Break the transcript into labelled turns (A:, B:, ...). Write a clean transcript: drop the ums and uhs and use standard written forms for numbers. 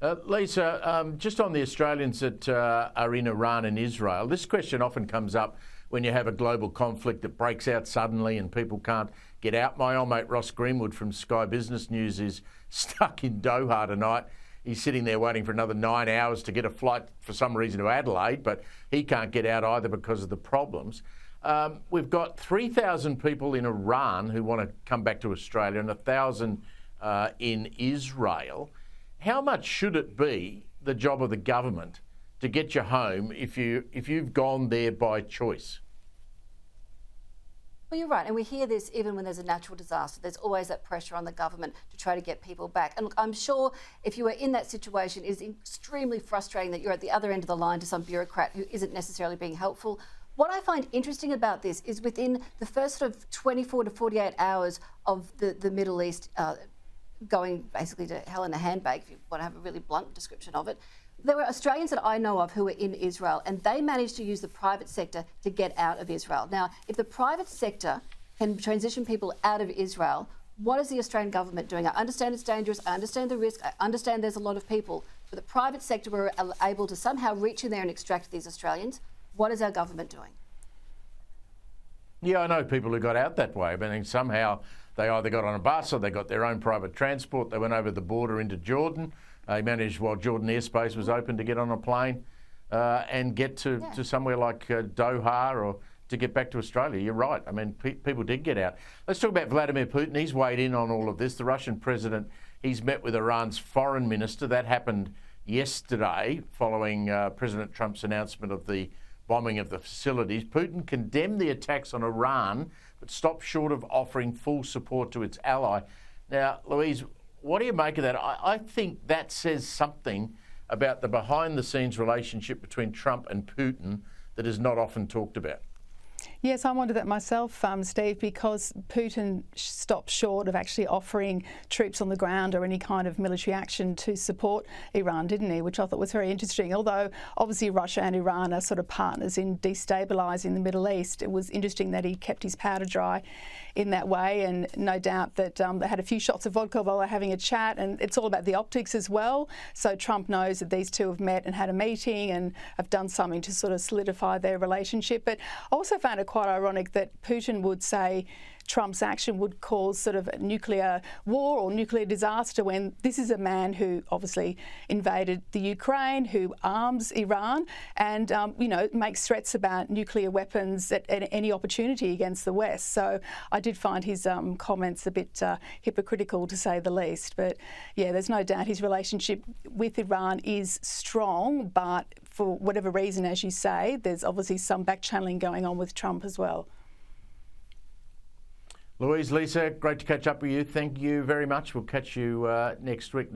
A: Leisa, just on the Australians that are in Iran and Israel, this question often comes up when you have a global conflict that breaks out suddenly and people can't get out. My old mate Ross Greenwood from Sky Business News is stuck in Doha tonight. He's sitting there waiting for another 9 hours to get a flight for some reason to Adelaide, but he can't get out either because of the problems. We've got 3,000 people in Iran who want to come back to Australia and 1,000 in Israel. How much should it be the job of the government to get you home if you've gone there by choice?
B: Well, you're right, and we hear this even when there's a natural disaster. There's always that pressure on the government to try to get people back. And look, I'm sure if you were in that situation, it is extremely frustrating that you're at the other end of the line to some bureaucrat who isn't necessarily being helpful. What I find interesting about this is within the first sort of 24 to 48 hours of the Middle East going basically to hell in a handbag, if you want to have a really blunt description of it, there were Australians that I know of who were in Israel, and they managed to use the private sector to get out of Israel. Now, if the private sector can transition people out of Israel, what is the Australian government doing? I understand it's dangerous, I understand the risk, I understand there's a lot of people, but the private sector were able to somehow reach in there and extract these Australians. What is our government doing?
A: Yeah, I know people who got out that way. I mean, somehow they either got on a bus or they got their own private transport. They went over the border into Jordan. They managed, while Jordan airspace was open, to get on a plane and get to somewhere like Doha or to get back to Australia. You're right. I mean, people did get out. Let's talk about Vladimir Putin. He's weighed in on all of this. The Russian president, he's met with Iran's foreign minister. That happened yesterday following President Trump's announcement of the bombing of the facilities. Putin condemned the attacks on Iran, but stopped short of offering full support to its ally. Now, Louise, what do you make of that? I think that says something about the behind-the-scenes relationship between Trump and Putin that is not often talked about.
C: Yes, I wondered that myself, Steve, because Putin stopped short of actually offering troops on the ground or any kind of military action to support Iran, didn't he? Which I thought was very interesting. Although obviously Russia and Iran are sort of partners in destabilising the Middle East, it was interesting that he kept his powder dry in that way, and no doubt that they had a few shots of vodka while they're having a chat, and it's all about the optics as well. So Trump knows that these two have met and had a meeting and have done something to sort of solidify their relationship. But I also found it quite ironic that Putin would say Trump's action would cause sort of a nuclear war or nuclear disaster, when this is a man who obviously invaded the Ukraine, who arms Iran and, makes threats about nuclear weapons at any opportunity against the West. So I did find his comments a bit hypocritical, to say the least. But yeah, there's no doubt his relationship with Iran is strong, but for whatever reason, as you say, there's obviously some back-channeling going on with Trump as well.
A: Louise, Leisa, great to catch up with you. Thank you very much. We'll catch you next week.